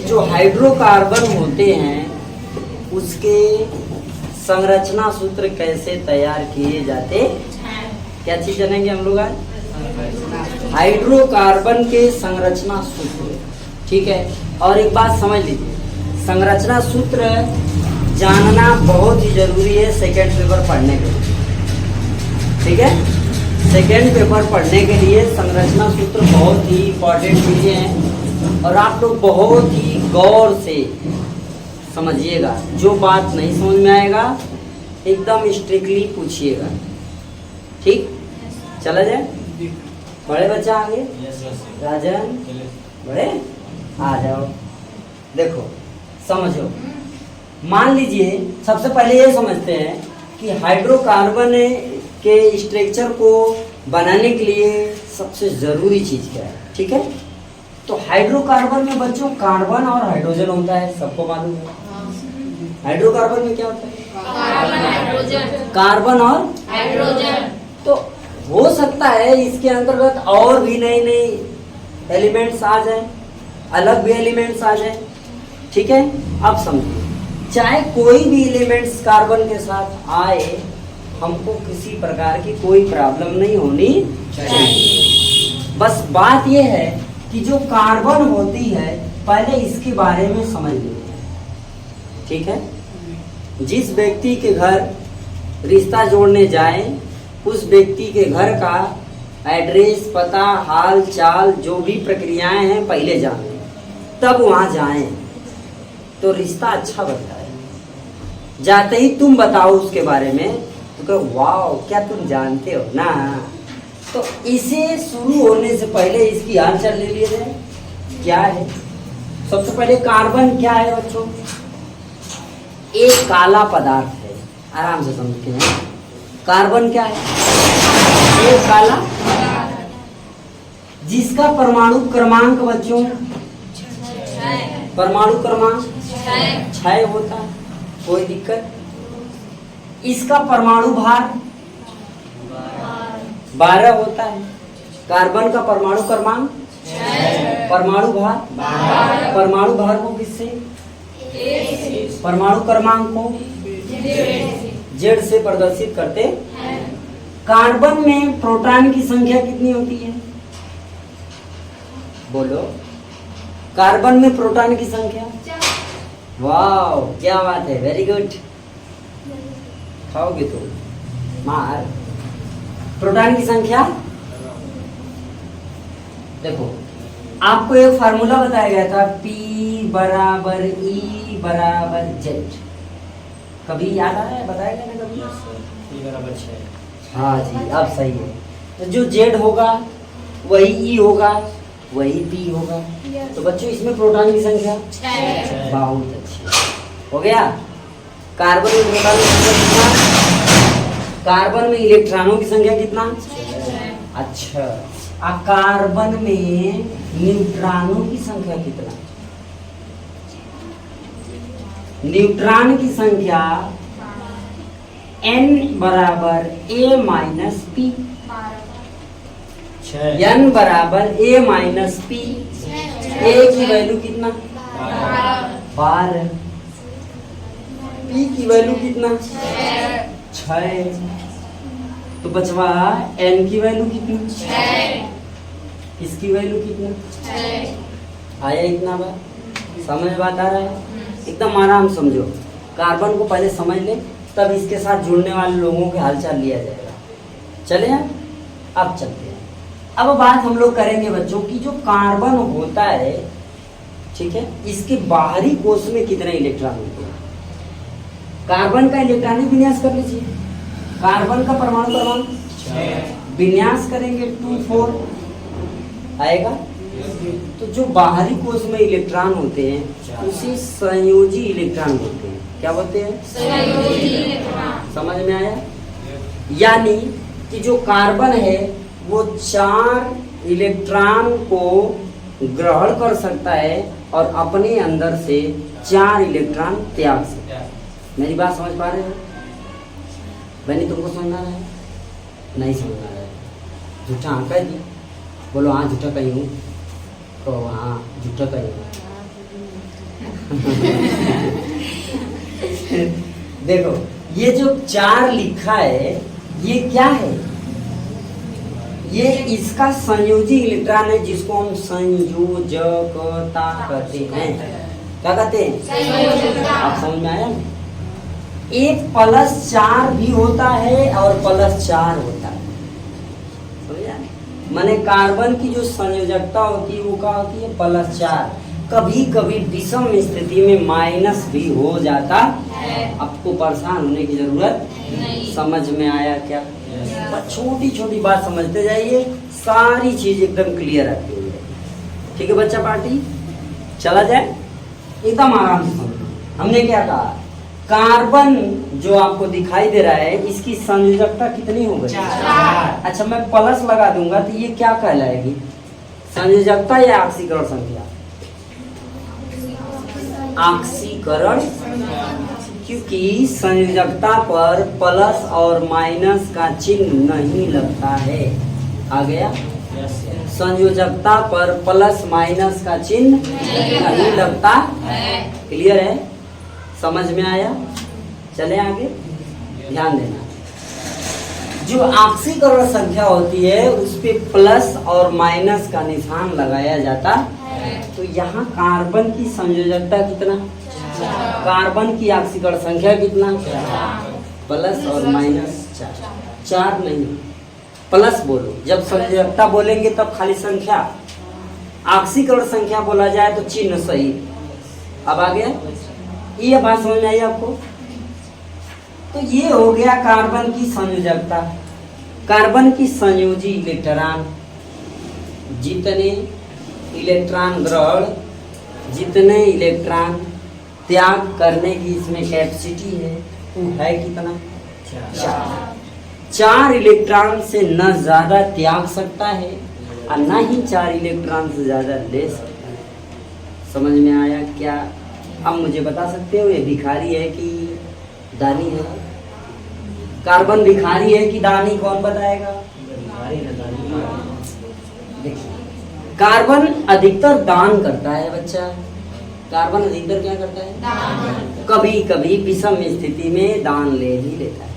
जो हाइड्रोकार्बन होते हैं उसके संरचना सूत्र कैसे तैयार किए जाते हैं। क्या चीज जानेंगे हम लोग आज? हाइड्रोकार्बन के संरचना सूत्र। ठीक है, और एक बात समझ लीजिए, संरचना सूत्र जानना बहुत ही जरूरी है सेकेंड पेपर पढ़ने के लिए। ठीक है, सेकेंड पेपर पढ़ने के लिए संरचना सूत्र बहुत ही इंपॉर्टेंट चीजें हैं और आप लोग बहुत ही गौर से समझिएगा। जो बात नहीं समझ में आएगा एकदम स्ट्रिक्टली पूछिएगा। ठीक, चला जाए। बड़े बच्चा आगे, राजन बड़े आ जाओ। देखो समझो, मान लीजिए सबसे पहले ये समझते हैं कि हाइड्रोकार्बन के स्ट्रक्चर को बनाने के लिए सबसे जरूरी चीज क्या है। ठीक है, तो हाइड्रोकार्बन में बच्चों कार्बन और हाइड्रोजन होता है, सबको मालूम है। हाइड्रोकार्बन में क्या होता है? कार्बन और हाइड्रोजन। तो हो सकता है इसके अंतर्गत और भी नए नए एलिमेंट्स आ जाए, अलग भी एलिमेंट्स आ जाए। ठीक है, अब समझिए, चाहे कोई भी एलिमेंट्स कार्बन के साथ आए, हमको किसी प्रकार की कोई प्रॉब्लम नहीं होनी चाहिए। बस बात यह है कि जो कार्बन होती है पहले इसके बारे में समझ लीजिए। ठीक है, जिस व्यक्ति के घर रिश्ता जोड़ने जाए उस व्यक्ति के घर का एड्रेस, पता, हाल चाल, जो भी प्रक्रियाएं हैं पहले जाने, तब वहां जाएं तो रिश्ता अच्छा बनता है। जाते ही तुम बताओ उसके बारे में तो कहो वाह क्या तुम जानते हो ना। तो इसे शुरू होने से पहले इसकी हालचाल ले लिए जाए। क्या है? सबसे पहले कार्बन क्या है बच्चों? एक काला पदार्थ है। आराम से समझते हैं, कार्बन क्या है? एक काला जिसका परमाणु क्रमांक बच्चों, परमाणु क्रमांक 6 होता है, कोई दिक्कत। इसका परमाणु भार 12 होता है। कार्बन का परमाणु क्रमांक, परमाणु भार, परमाणु भार को किससे? परमाणु क्रमांक को जेड से प्रदर्शित करते हैं। कार्बन में प्रोटॉन की संख्या कितनी होती है? बोलो, कार्बन में प्रोटॉन की संख्या? वाह क्या बात है, वेरी गुड। खाओगे तो मार। प्रोटॉन की संख्या देखो, आपको एक फार्मूला बताया गया था, P बराबर E बराबर Z। कभी याद आया है? बताया गया ना कभी? P बराबर 6। हाँ जी, अब सही है। तो जो Z होगा वही E होगा, वही P होगा। तो बच्चों इसमें प्रोटॉन की संख्या 6। बहुत अच्छी, हो गया। कार्बन में प्रोटॉन की संख्या कितना? कार्बन में इलेक्ट्रॉनों की संख्या कितना? अच्छा, कार्बन में न्यूट्रॉनों की संख्या कितना? न्यूट्रॉन की संख्या N बराबर A माइनस P। N बराबर A माइनस P। A की वैल्यू कितना? 12। P की वैल्यू कितना? 6। तो बचवा N की वैल्यू कितनी? 6। इसकी वैल्यू कितनी? आया इतना बात? समझ बात आ रहा है? एकदम आराम समझो। कार्बन को पहले समझ ले, तब इसके साथ जुड़ने वाले लोगों के हालचाल लिया जाएगा। चले अब चलते हैं। अब बात हम लोग करेंगे बच्चों की, जो कार्बन होता है, ठीक है, इसके बाहरी कोश में कितने इलेक्ट्रॉन होते हैं? कार्बन का इलेक्ट्रॉनिक विन्यास कर लीजिए। कार्बन का परमाणु क्रमांक विन्यास करेंगे 2,4 आएगा। तो जो बाहरी कोश में इलेक्ट्रॉन होते हैं उसे संयोजी इलेक्ट्रॉन बोलते हैं। क्या बोलते हैं? संयोजी इलेक्ट्रॉन। समझ में आया? यानी कि जो कार्बन है वो 4 इलेक्ट्रॉन को ग्रहण कर सकता है और अपने अंदर से 4 इलेक्ट्रॉन त्याग सकता है। मेरी बात समझ पा रहे हो? बनी तुमको समझना है? नहीं समझना है? झूठा हाँ कह दी, बोलो हाँ झूठा कहीं हूँ, तो हाँ झूठा कहीं हूँ। देखो ये जो 4 लिखा है ये क्या है? ये इसका संयोजी इलेक्ट्रॉन है जिसको हम संयोजकता कहते हैं। क्या कहते हैं? आप समझ में आया? एक +4 भी होता है और +4 होता है। समझा? माने कार्बन की जो संयोजकता होती है वो क्या होती है? +4। कभी कभी विषम स्थिति में माइनस भी हो जाता है। आपको परेशान होने की जरूरत नहीं। समझ में आया क्या? छोटी छोटी बात समझते जाइए, सारी चीज एकदम क्लियर आती है। ठीक है बच्चा पार्टी, चला जाए एकदम आराम से समझो। हमने क्या कहा? कार्बन जो आपको दिखाई दे रहा है इसकी संयोजकता कितनी हो गई? 4। अच्छा मैं प्लस लगा दूंगा तो ये क्या कहलाएगी? संयोजकता या ऑक्सीकरण संख्या? ऑक्सीकरण, क्योंकि संयोजकता पर प्लस और माइनस का चिन्ह नहीं लगता है। आ गया? संयोजकता पर प्लस माइनस का चिन्ह नहीं लगता है। क्लियर है? समझ में आया? चले आगे, ध्यान देना। जो ऑक्सीकरण संख्या होती है उस पे प्लस और माइनस का निशान लगाया जाता है। तो यहाँ कार्बन की संयोजकता कितना? कार्बन की ऑक्सीकरण संख्या कितना? प्लस और माइनस 4 नहीं, प्लस बोलो। जब संयोजकता बोलेंगे तब खाली संख्या, ऑक्सीकरण संख्या बोला जाए तो चिन्ह सही। अब आ गया? ये बात समझ में आई आपको? तो ये हो गया कार्बन की संयोजकता। कार्बन की संयोजी इलेक्ट्रॉन, जितने इलेक्ट्रॉन ग्रहण, जितने इलेक्ट्रॉन त्याग करने की इसमें कैपेसिटी है वो है कितना? 4 इलेक्ट्रॉन से न ज्यादा त्याग सकता है और न ही 4 इलेक्ट्रॉन से ज्यादा ले सकता है। समझ में आया क्या? अब मुझे बता सकते हो ये भिखारी है कि दानी है? कार्बन भिखारी है कि दानी? कौन बताएगा? देखिए, कार्बन अधिकतर दान करता है बच्चा। कार्बन अधिकतर क्या करता है? दान। कभी कभी विषम स्थिति में दान ले भी लेता है,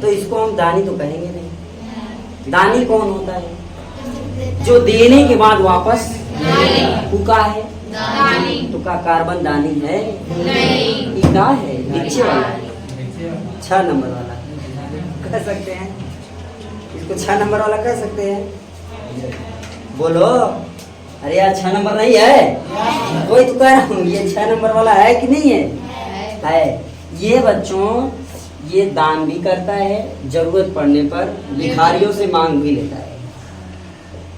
तो इसको हम दानी तो कहेंगे नहीं। दानी कौन होता है? जो देने के बाद वापस फूका है दानी। तो का कार्बन दानी है? नहीं। क्या है? नीचे वाला 6 नंबर वाला कह सकते हैं इसको। 6 नंबर वाला कह सकते हैं। बोलो, अरे यार 6 नंबर नहीं है? वही तो कह रहा हूँ, ये 6 नंबर वाला है कि नहीं है? है। ये बच्चों ये दान भी करता है, जरूरत पड़ने पर भिखारियों से मांग भी लेता है।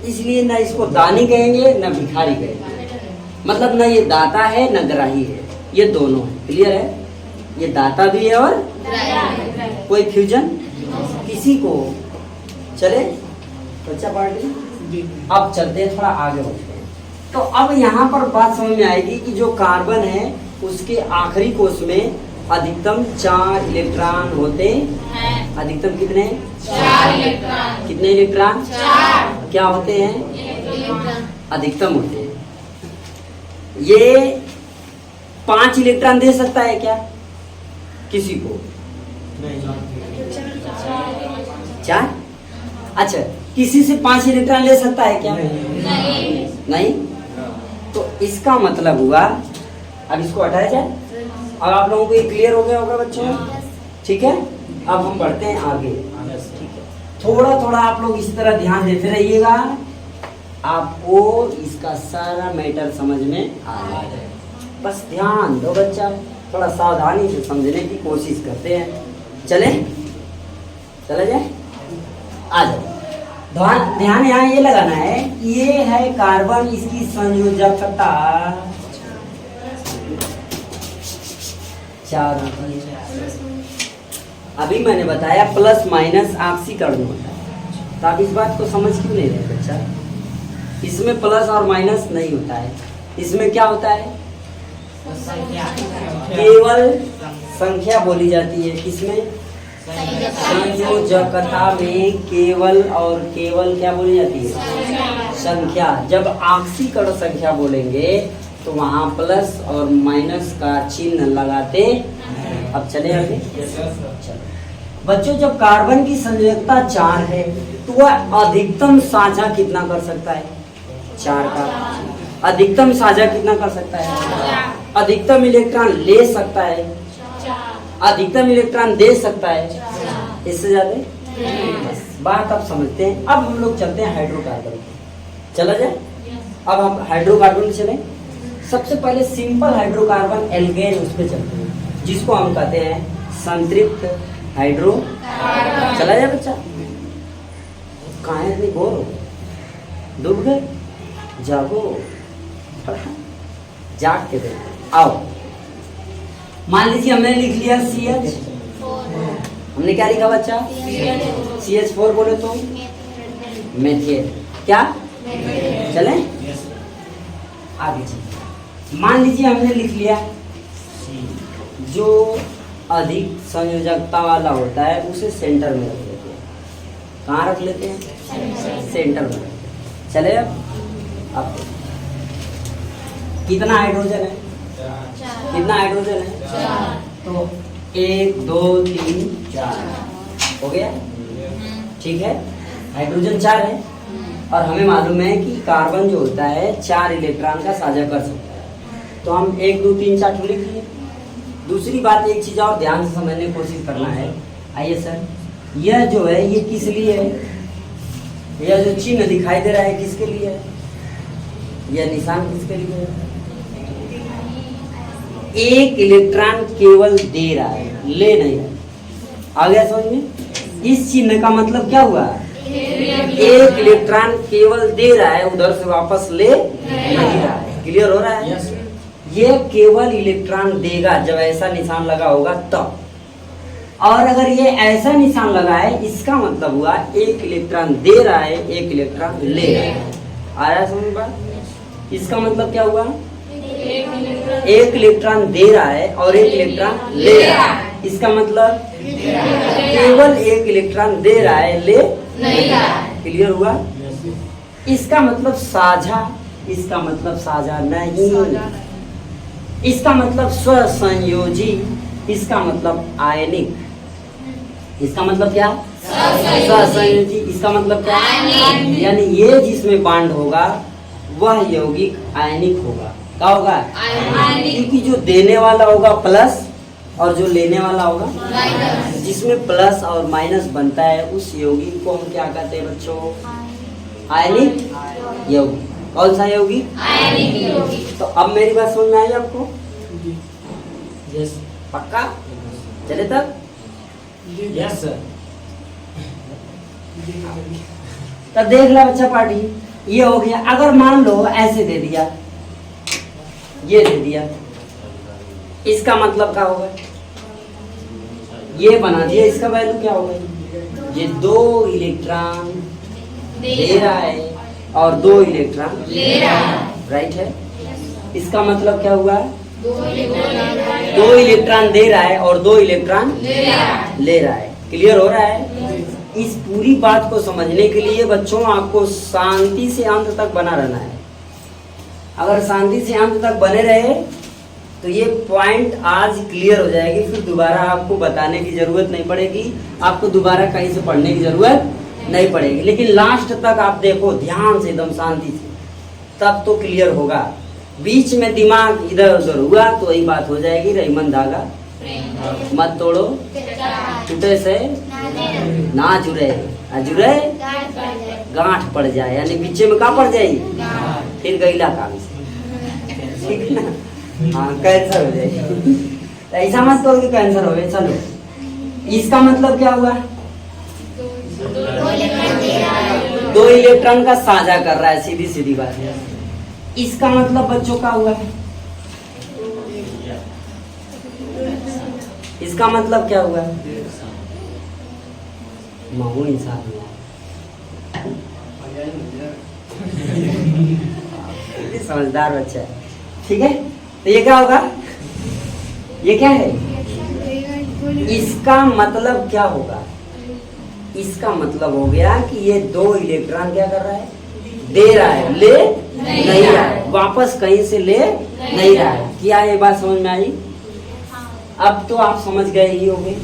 इसलिए ना इसको दानी कहेंगे ना भिखारी कहेंगे। मतलब ना ये दाता है न ग्राही है, ये दोनों है। क्लियर है? ये दाता भी है और कोई फ्यूजन किसी को। चले बच्चा पार्टी, अब चलते हैं थोड़ा आगे बढ़ते हैं। तो अब यहाँ पर बात समझ में आएगी कि जो कार्बन है उसके आखिरी कोष में अधिकतम 4 इलेक्ट्रॉन होते हैं। अधिकतम कितने? 4 इलेक्ट्रॉन। कितने इलेक्ट्रॉन? 4। क्या होते हैं? अधिकतम होते हैं। ये 5 इलेक्ट्रॉन दे सकता है क्या किसी को? नहीं। 4? अच्छा, किसी से 5 इलेक्ट्रॉन ले सकता है क्या? नहीं। नहीं? तो इसका मतलब हुआ, अब इसको हटाया जाए। अब आप लोगों को ये क्लियर हो गया होगा बच्चों? ठीक है, अब हम बढ़ते हैं आगे। ठीक है, थोड़ा थोड़ा आप लोग इस तरह ध्यान देते रहिएगा, आपको इसका सारा मैटर समझ में आ जाएगा। बस ध्यान दो बच्चा, थोड़ा सावधानी से समझने की कोशिश करते हैं। चले चला जाए, आ जाओ। ध्यान यहाँ ये लगाना है, ये है कार्बन, इसकी संयोजकता 4 होती है। अभी मैंने बताया प्लस माइनस ऑक्सीकरण होता है, तो आप इस बात को समझ क्यों नहीं रहे बच्चा? इसमें प्लस और माइनस नहीं होता है, इसमें क्या होता है? केवल संख्या बोली जाती है। किसमें? संयोजकता में केवल और केवल क्या बोली जाती है? संख्या। जब ऑक्सीकरण संख्या बोलेंगे तो वहाँ प्लस और माइनस का चिन्ह लगाते। अब चले आगे। चलो बच्चों, जब कार्बन की संयोजकता 4 है तो वह अधिकतम साझा कितना कर सकता है? 4 का। अधिकतम साझा कितना कर सकता है? अधिकतम इलेक्ट्रॉन ले सकता है, अधिकतम इलेक्ट्रॉन दे सकता है, इससे ज्यादा? बस बात आप समझते हैं। अब हम लोग चलते हैं हाइड्रोकार्बन पे। चला जाए? अब हम हाइड्रोकार्बन चले। सबसे पहले सिंपल हाइड्रोकार्बन एल्केन उस पे चलते हैं, जिसको हम कहते हैं संतृप्त हाइड्रो। चला जाए बच्चा? कहाँ है? इतनी बोर हो, डूब गए? जागो, जाग के देखो। आओ, मान लीजिए हमने लिख लिया CH। हमने क्या लिखा बच्चा? CH4 बोले तो मेथेन। क्या? चले आगे चलिए। मान लीजिए हमने लिख लिया जो अधिक संयोजकता वाला होता है उसे सेंटर में रख लेते हैं। कहाँ रख लेते हैं? सेंटर में। चले अब कितना हाइड्रोजन है? कितना हाइड्रोजन है? तो 1 2 3 4 हो गया। ठीक है, हाइड्रोजन 4 है और हमें मालूम है कि कार्बन जो होता है 4 इलेक्ट्रॉन का साझा कर सकता है। तो हम 1 2 3 4 लिख लिए। दूसरी बात, एक चीज और ध्यान से समझने की कोशिश करना है। आइए सर, यह जो है ये किस लिए है? यह जो चिन्ह दिखाई दे रहा है किसके लिए है? यह निशान किसके लिए है? एक इलेक्ट्रॉन केवल दे रहा है, ले नहीं रहा। आ गया समझ में? इस चिन्ह का मतलब क्या हुआ? एक इलेक्ट्रॉन केवल दे रहा है, उधर से वापस ले नहीं रहा है। क्लियर हो रहा है? ये केवल इलेक्ट्रॉन देगा जब ऐसा निशान लगा होगा तब। और अगर ये ऐसा निशान लगा है, इसका मतलब हुआ एक इलेक्ट्रॉन दे रहा है, एक इलेक्ट्रॉन ले रहा है। आ रहा है समझ बात? इसका मतलब क्या हुआ? एक इलेक्ट्रॉन दे रहा है और एक इलेक्ट्रॉन ले रहा है। इसका मतलब केवल एक इलेक्ट्रॉन दे रहा है, ले नहीं रहा है। क्लियर हुआ? इसका मतलब साझा, इसका मतलब साझा नहीं, इसका मतलब स्वसंयोजी, इसका मतलब आयनिक। इसका मतलब क्या? स्वसंयोजी। इसका मतलब क्या? यानी ये जिसमें बांड होगा वह यौगिक आयनिक होगा। क्या होगा? क्योंकि जो देने वाला होगा प्लस और जो लेने वाला होगा माइनस। जिसमें प्लस और माइनस बनता है उस यौगिक को हम क्या कहते हैं बच्चों? आयनिक यौगिक। कौन सा यौगिक? आयनिक यौगिक। तो अब मेरी बात समझ में आई आपको? यस। पक्का? चले तब? Yes sir. तब देख ला बच्चा पार्टी, ये हो गया। अगर मान लो ऐसे दे दिया, ये दे दिया, इसका मतलब क्या होगा? ये बना दिया, इसका वैल्यू क्या होगा? ये 2 इलेक्ट्रॉन दे रहा है और 2 इलेक्ट्रॉन ले रहा है। राइट है? इसका मतलब क्या हुआ? 2 इलेक्ट्रॉन दे रहा है और 2 इलेक्ट्रॉन ले रहा है। क्लियर हो रहा है? इस पूरी बात को समझने के लिए बच्चों आपको शांति से अंत तक बना रहना है। अगर शांति से अंत तक बने रहे तो ये पॉइंट आज क्लियर हो जाएगी। फिर दोबारा आपको बताने की जरूरत नहीं पड़ेगी, आपको दोबारा कहीं से पढ़ने की जरूरत नहीं पड़ेगी। लेकिन लास्ट तक आप देखो ध्यान से, एकदम शांति से, तब तो क्लियर होगा। बीच में दिमाग इधर उधर हुआ तो वही बात हो जाएगी, रहीमन धागा मत तोड़ो, टूटे से ना जुड़े, जुड़े गांठ पड़ जाए, यानी बीच में क्या पड़ जाएगी? फिर गईला काम से, ठीक है ना? हाँ, कैंसर हो जाएगी। ऐसा मत करो कि कैंसर हो गया। चलो, इसका मतलब क्या हुआ? 2 इलेक्ट्रॉन का साझा कर रहा है, सीधी सीधी बात है। इसका मतलब बच्चों का हुआ, इसका मतलब क्या हुआ? महू इंसान हुआ। समझदार बच्चा है, ठीक है? तो ये क्या होगा? ये क्या है? इसका मतलब क्या होगा? इसका मतलब हो गया कि ये 2 इलेक्ट्रॉन क्या कर रहा है? दे रहा है, ले नहीं रहा है, वापस कहीं से ले नहीं रहा है। क्या ये बात समझ में आई? अब तो आप समझ गए ही होंगे।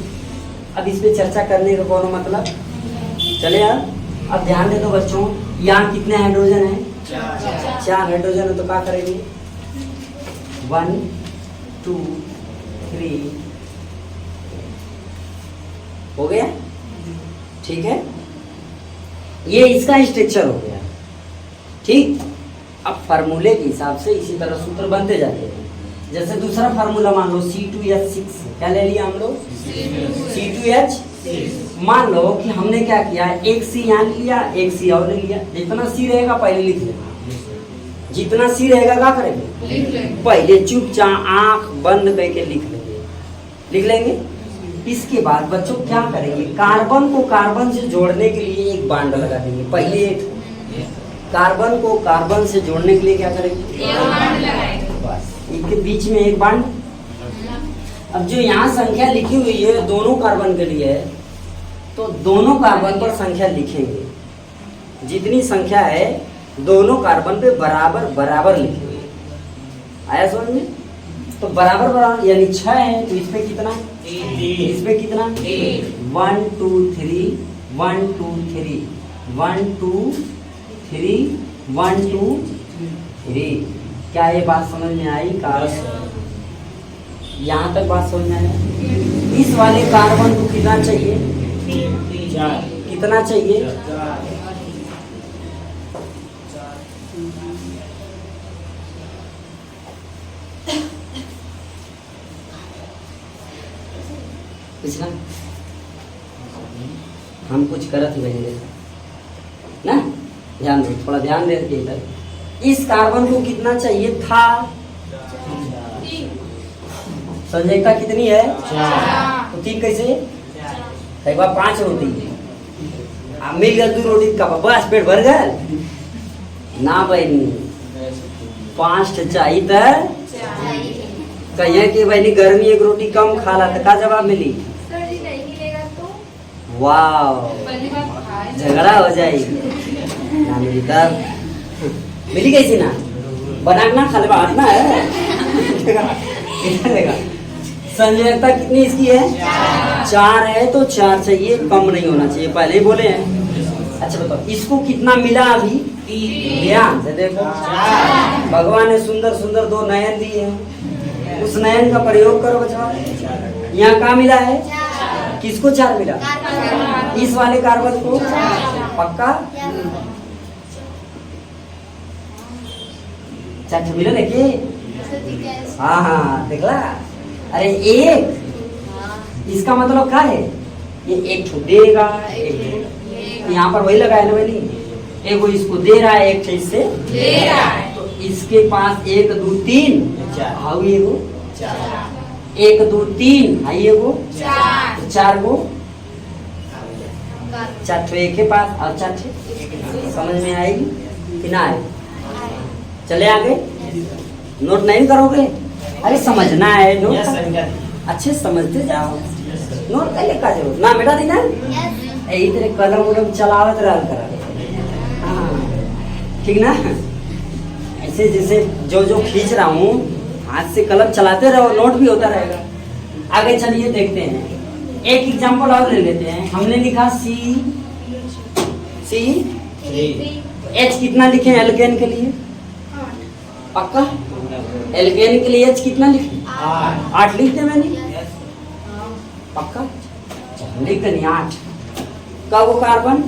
अब इस पे चर्चा करने का कौन मतलब चले यार। अब ध्यान दे दो बच्चों, यहाँ कितने हाइड्रोजन है? 4 हाइड्रोजन है, तो क्या करेंगे? 1 2 3 हो गया, ठीक है। ये इसका स्ट्रक्चर हो गया, ठीक। अब फार्मूले के हिसाब से इसी तरह सूत्र बनते जाते हैं। जैसे दूसरा फार्मूला मान लो C2H6, क्या ले लिया हम लोग? C2H। मान लो कि हमने क्या किया, एक C यहाँ लिया, एक C और ले लिया। जितना C रहेगा पहले लिख लेना, जितना C रहेगा क्या करेंगे? पहले चुपचाप आंख बंद करके लिख लेंगे। इसके बाद बच्चों क्या करेंगे, कार्बन को कार्बन से जोड़ने के लिए एक बांड लगा देंगे। पहले कार्बन को कार्बन से जोड़ने के लिए क्या करेंगे? बस इनके बीच में एक बांड। अब जो यहाँ संख्या लिखी हुई है दोनों कार्बन के लिए है, तो दोनों कार्बन पर संख्या लिखेंगे। जितनी संख्या है दोनों कार्बन पे बराबर बराबर लिखेंगे। आया समझ में? तो बराबर बराबर यानी 6 है, तो इस पे कितना? इस पे कितना? 1 2 3 1 2 3 1 2 3 1 2 3। क्या ये बात समझ में आई? काश यहाँ तक बात समझ में आई। इस वाले कार्बन को कितना चाहिए? 4। कितना चाहिए? 4। पिछला हम कुछ करत ही बनेंगे ना, ध्यान दो, थोड़ा ध्यान दे इधर। इस कार्बन को कितना चाहिए था? संयोजकता कितनी है? 4। तो 3 कैसे? एक बार 5 रोटी अब मिल गया 2 रोटी का बस पेट भर गया ना बहनी। 5 चाहिए था कहिए कि बहनी गर्मी एक रोटी कम खा ला, का जवाब मिली? वाह, झगड़ा हो जाएगी ना मिली तब मिली कैसी ना बना ना खा ले बात ना है। संयोजकता कितनी इसकी है? 4 है, तो 4 चाहिए, कम नहीं होना चाहिए, पहले ही बोले हैं। अच्छा बताओ इसको कितना मिला अभी? ध्यान से देखो, भगवान ने सुंदर सुंदर 2 नयन दिए हैं, उस नयन का प्रयोग करो बच्चा। यहाँ क्या मिला है? किसको 4 मिला? इस वाले कार्बन को पक्का 4 मिला देखिए। हाँ हाँ देखला, अरे एक इसका मतलब क्या है? ये एक ठो देगा, एक यहाँ पर वही लगाया ना मैंने, एक वो इसको दे रहा है, एक ठो इससे ले रहा है, तो इसके पास 1 2 3 हाँ ये वो 1 2 3 हाँ ये वो 4 को 4 एक के पास और 4 समझ में आएगी कि ना आए? चले आगे, नोट नहीं करोगे? अरे समझना है, नोट अच्छे समझते जाओ, नोट कर ले का जरूर ना बेटा दीना यही तेरे कलम उलम चलावत रहा करा। हाँ ठीक ना, ऐसे जैसे जो जो खींच रहा हूँ हाथ से कलम चलाते रहो, नोट भी होता रहेगा। आगे चलिए देखते हैं, एक एग्जांपल और ले लेते हैं। हमने लिखा सी एच कितना लिखे एल्केन के लिए? पक्का एल्केन के लिए एच कितना लिखे? 8 लिखते मैंने, पक्का लिख नहीं 8 का वो कार्बन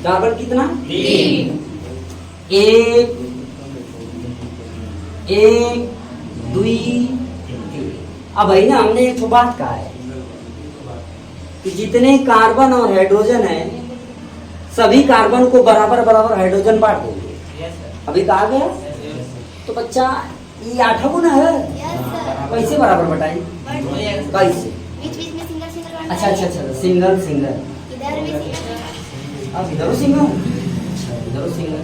कार्बन कितना? 3 1 1 2 3। अब है ना हमने एक बात कहा है कि जितने कार्बन और हाइड्रोजन है सभी कार्बन को बराबर बराबर हाइड्रोजन बांट देंगे। अभी कहा गया तो बच्चा ये 8 गुना है, कैसे बराबर बटाई? कैसे? अच्छा अच्छा अच्छा सिंगल सिंगल, अब इधर सिंगल, इधर सिंगल,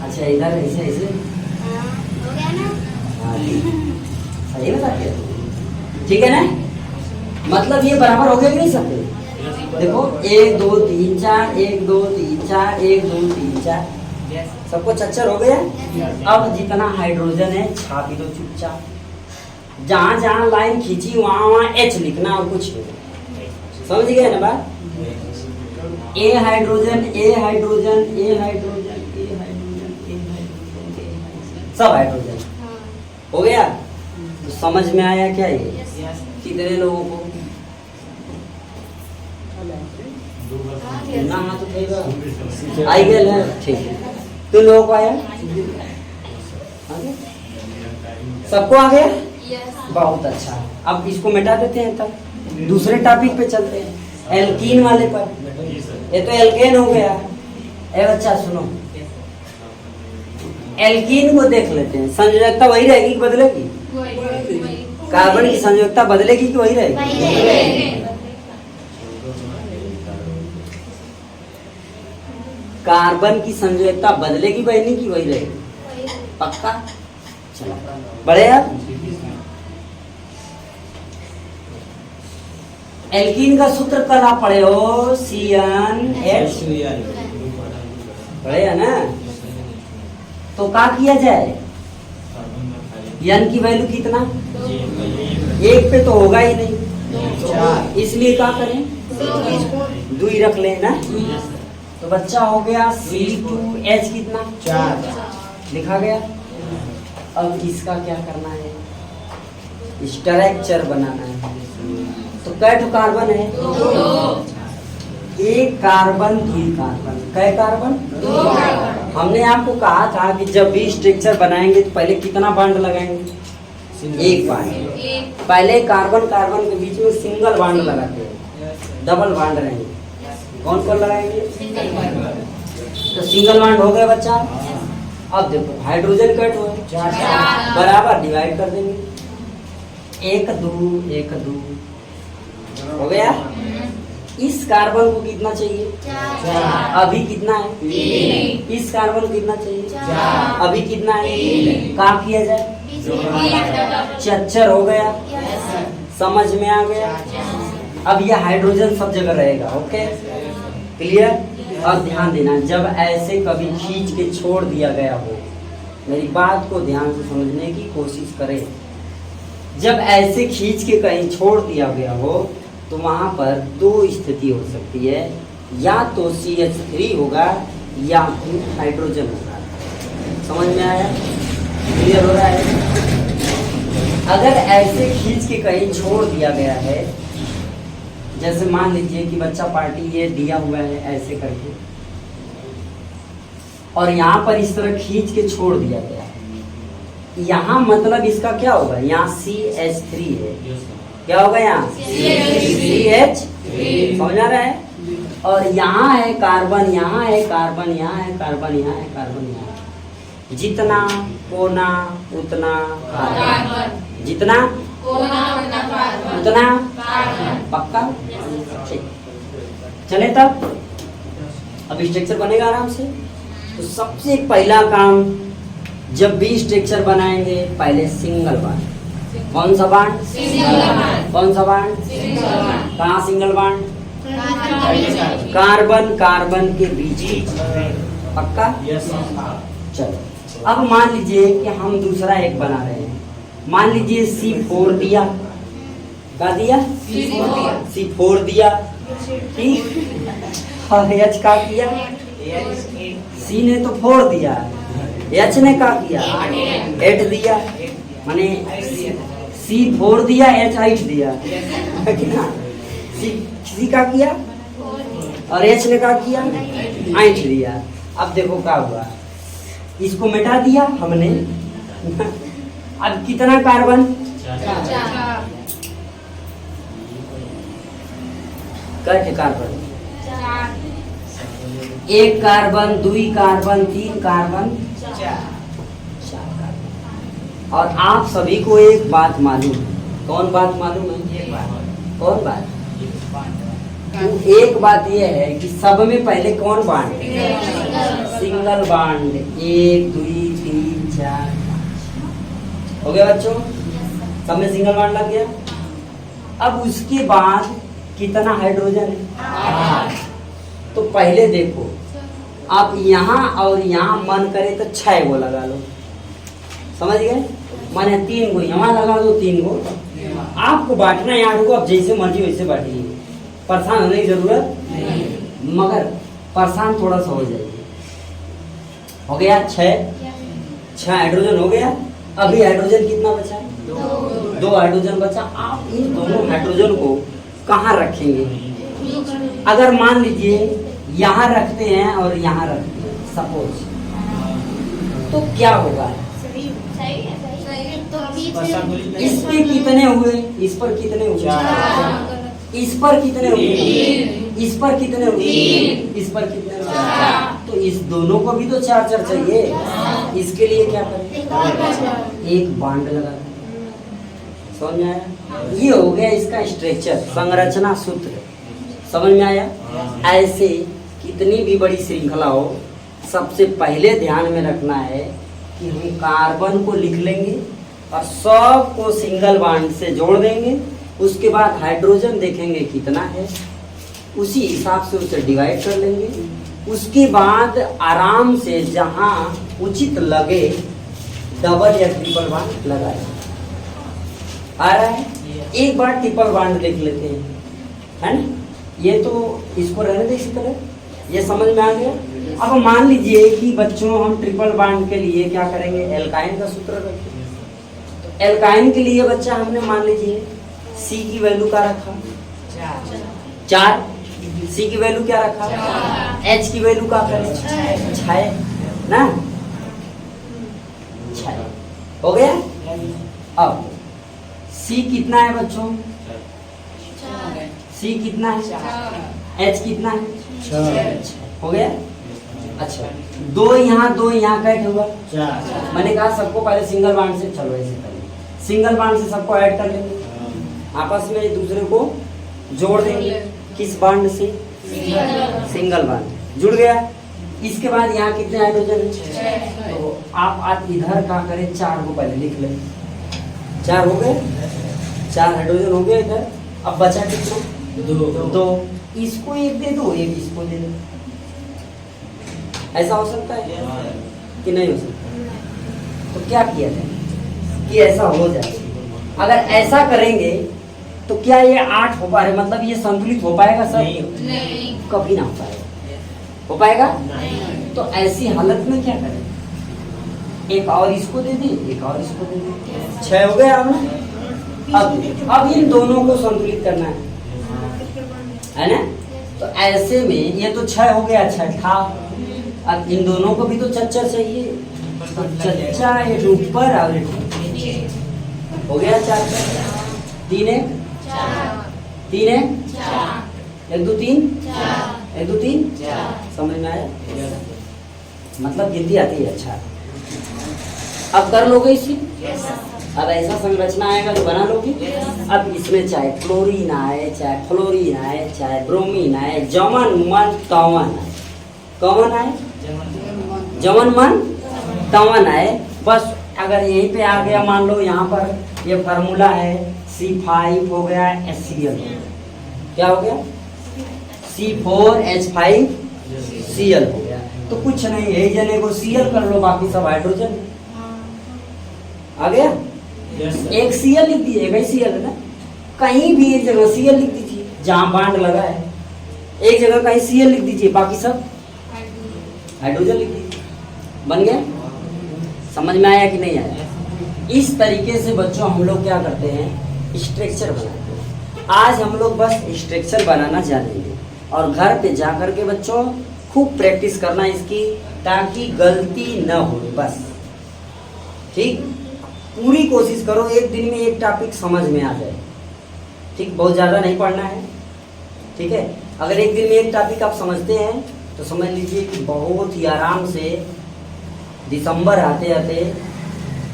अच्छा इधर ऐसे ऐसे हो गया ना? सही बता दिया, ठीक है ना? मतलब ये बराबर हो गया कि नहीं सबके? देखो 1 2 3 4 1 2 3 4 1 2 3 4 सबको चच्चर हो गया। अब जितना हाइड्रोजन है छाप दो चुपचाप, जहां जहां लाइन खींची वहां वहां H लिखना और कुछ नहीं। समझ गए ना बात? ए हाइड्रोजन ए हाइड्रोजन ए हाइड्रोजन ए हाइड्रोजन ए हाइड्रोजन सब हाइड्रोजन हो गया। तो समझ में आया क्या ये? कितने लोगों को ना हाँ तो आई गया है? ठीक है, तुम लोगों को आया? सबको आ गया? बहुत अच्छा। अब इसको मिटा देते हैं, तब दूसरे टॉपिक पे चलते हैं, एल्कीन वाले पर। ये तो एल्केन हो गया। ए बच्चा सुनो, एल्कीन को देख लेते हैं। संयोजकता वही रहेगी कि बदलेगी? कार्बन की संयोजकता बदलेगी कि वही रहेगी? कार्बन की संयोजकता बदलेगी बहनी की वही रहेगी? पक्का? चलो बढ़े आप। एल्कीन का सूत्र कल आप पढ़े हो, CnH पढ़े है ना? तो क्या किया जाए? n की वैल्यू कितना? 1 पे तो होगा ही नहीं, इसलिए क्या करें? 2 ही रख लें ना। तो बच्चा हो गया C2H कितना? 4 लिखा गया। अब इसका क्या करना है? स्ट्रक्चर बनाना है। तो कै ठो कार्बन है? 1 कार्बन 3 कार्बन। कै कार्बन? 2 कार्बन। हमने आपको कहा था कि जब भी स्ट्रक्चर बनाएंगे तो पहले कितना बॉन्ड लगाएंगे? 1 बॉन्ड। पहले कार्बन कार्बन के बीच में सिंगल बॉन्ड लगाते हैं, डबल बॉन्ड रहेंगे। कौन कौन लगाएंगे? तो सिंगल बॉन्ड हो गया बच्चा। अब देखो हाइड्रोजन कट हो बराबर डिवाइड कर देंगे, 1 2 1 2 हो गया। इस कार्बन को कितना चाहिए? 4। अभी कितना है? 3। इस कार्बन को कितना चाहिए? 4। अभी कितना है? 3। क्या किया जाए? चच्चर हो गया। समझ में आ गया? अब यह हाइड्रोजन सब जगह रहेगा। Okay clear? और ध्यान देना, जब ऐसे कभी खींच के छोड़ दिया गया हो, मेरी बात को ध्यान से समझने की कोशिश करें। जब ऐसे खींच के कहीं छोड़ दिया गया हो तो वहां पर 2 स्थिति हो सकती है, या तो CH3 होगा या फिर हाइड्रोजन होगा। समझ में आया? क्लियर हो रहा है? अगर ऐसे खींच के कहीं छोड़ दिया गया है, जैसे मान लीजिए कि बच्चा पार्टी ये दिया हुआ है ऐसे करके, और यहाँ पर इस तरह खींच के छोड़ दिया गया, यहाँ मतलब इसका क्या होगा? यहाँ CH3 है, क्या होगा यहाँ? CH3 समझ आ रहा है? और यहाँ है कार्बन, यहाँ है कार्बन, यहाँ है कार्बन, यहाँ है कार्बन, यहाँ है। जितना कोना उतना कार्बन, जितना कोना उतना पक्का? चले तब अब स्ट्रक्चर बनेगा आराम से। तो सबसे पहला काम, जब भी स्ट्रक्चर बनाएंगे पहले सिंगल बॉन्ड। कौन सा बॉन्ड? कौन सा बॉन्ड? कहाँ सिंगल बॉन्ड? कार्बन कार्बन के बीच। पक्का? चलो अब मान लीजिए कि हम दूसरा एक बना रहे हैं। मान लीजिए C4 दिया, क्या दिया? C4 दिया, ठीक। और H का किया? C ने तो 4 दिया, H ने क्या किया? 8 दिया। माने C4 दिया, H 8 दिया, C का किया और H ने क्या किया? 8 दिया। अब देखो क्या हुआ, इसको मिटा दिया हमने। अब कितना carbon? 4। Cut carbon? 1 carbon 2 carbon 3 carbon 4 carbon. और आप सभी को एक बात मालूम, कौन बात मालूम है? कौन बात? एक बात यह है कि सब में पहले कौन बांड? Single bond. 1 2 3 4 हो गया बच्चों, सब में सिंगल बांड लग गया। अब उसके बाद कितना हाइड्रोजन है? तो पहले देखो, आप यहाँ और यहाँ मन करे तो 6 गो लगा लो, समझ गए? माने 3 गो यहाँ लगा दो, 3 गो आपको बांटना है 8 को, आप जैसे मर्जी वैसे बांटिए, परेशान होने की जरूरत नहीं, मगर परेशान थोड़ा सा हो जाएगी। हो गया 6 हाइड्रोजन हो गया। अभी हाइड्रोजन कितना बचा? 2 हाइड्रोजन बचा। आप इन दोनों हाइड्रोजन को कहाँ रखेंगे? अगर मान लीजिए यहाँ रखते हैं और यहाँ रखते हैं सपोज, तो क्या होगा? इस पे कितने हुए? इस पर कितने हुए? इस पर कितने हुए? इस पर कितने हुए? इस पर कितने हुए? तो इस दोनों को भी तो 4 चाहिए। इसके लिए क्या करें? एक बांड लगा, समझ में आया? ये हो गया इसका स्ट्रक्चर, संरचना सूत्र, समझ में आया? ऐसे कितनी भी बड़ी श्रृंखला हो, सबसे पहले ध्यान में रखना है कि हम कार्बन को लिख लेंगे और सबको सिंगल बांड से जोड़ देंगे। उसके बाद हाइड्रोजन देखेंगे कितना है, उसी हिसाब से उसे डिवाइड कर लेंगे। उसके बाद आराम से जहां उचित लगे डबल या ट्रिपल बांड लगाए। आ रहा है? एक बार ट्रिपल बांड देख लेते हैं, है ना? ये तो इसको रहने दे इसी तरह, ये समझ में आ गया। अब मान लीजिए कि बच्चों हम ट्रिपल बांड के लिए क्या करेंगे? एल्काइन का सूत्र रखेंगे। तो एल्काइन के लिए बच्चा हमने मान लीजिए C की वैल्यू क्या रखा? 4। C की वैल्यू क्या रखा? H की वैल्यू क्या करें? 6 ना, 6 हो गया। अब C कितना है बच्चों? C कितना है? H कितना है? 6 हो गया। अच्छा, 2 यहाँ कैट होगा। मैंने कहा सबको पहले सिंगल बांड से, चलो ऐसे करेंगे, सिंगल बांड से सबको ऐड कर लेंगे, आपस में एक दूसरे को जोड़ देंगे। किस बांड से? सिंगल बांड जुड़ गया। इसके बाद यहाँ कितने हाइड्रोजन है? तो आप इधर क्या करें? 4 को पहले लिख लें। 4 हो गए, 4 हाइड्रोजन हो गया इधर। अब बचा कितना? 2। इसको एक दे दो, एक इसको दे दो। ऐसा हो सकता है कि नहीं हो सकता? तो क्या किया जाए कि ऐसा हो जाए? अगर ऐसा करेंगे तो क्या ये 8 हो पा रहे? मतलब ये संतुलित हो पाएगा सर? नहीं, कभी ना हो पाएगा। हो पाएगा? नहीं। तो ऐसी हालत में क्या करें? एक और इसको दे दें, एक और इसको दे दें। 6 हो गया हमने। अब इन दोनों को संतुलित करना है ना? तो ऐसे में ये तो 6 हो गया, 6 था। अब इन दोनों को भी तो 4 चाहिए, तो 4 एक ऊपर और एक हो गया 4। 3 1 3 1 2 3 1 2 3 समझ में आया? मतलब गिनती आती है। अच्छा, अब कर लोगे इसी? अब ऐसा संरचना आएगा तो बना लोगे। अब इसमें चाहे क्लोरीन आए, चाहे फ्लोरीन आए, चाहे ब्रोमीन आए, जमन मन तवन आए, कौन आए? जमन मन तवन आए। बस अगर यहीं पे आ गया, मान लो यहाँ पर ये फार्मूला है, C5 हो गया HCl, क्या हो गया? C4H5Cl हो गया। तो कुछ नहीं है, जने को Cl कर लो, बाकी सब हाइड्रोजन आ गया। एक Cl लिख दीजिए, Cl है ना, कहीं भी एक जगह Cl लिख दीजिए जहां बांड लगा है, एक जगह कहीं Cl लिख दीजिए, बाकी सब हाइड्रोजन लिख दीजिए। बन गया? समझ में आया कि नहीं आया? इस तरीके से बच्चों हम लोग क्या करते हैं? स्ट्रक्चर बनाते हैं। आज हम लोग बस स्ट्रक्चर बनाना जानेंगे और घर पे जा कर के बच्चों खूब प्रैक्टिस करना इसकी, ताकि गलती न हो। बस ठीक, पूरी कोशिश करो एक दिन में एक टॉपिक समझ में आ जाए। ठीक, बहुत ज़्यादा नहीं पढ़ना है, ठीक है? अगर एक दिन में एक टॉपिक आप समझते हैं तो समझ लीजिए कि बहुत ही आराम से दिसंबर आते आते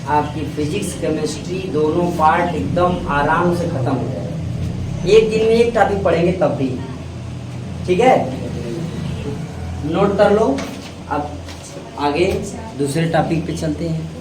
आपकी फिजिक्स केमिस्ट्री दोनों पार्ट एकदम आराम से खत्म हो जाएगा। एक दिन में एक टॉपिक पढ़ेंगे तब भी, ठीक है? नोट कर लो। अब आगे दूसरे टॉपिक पे चलते हैं।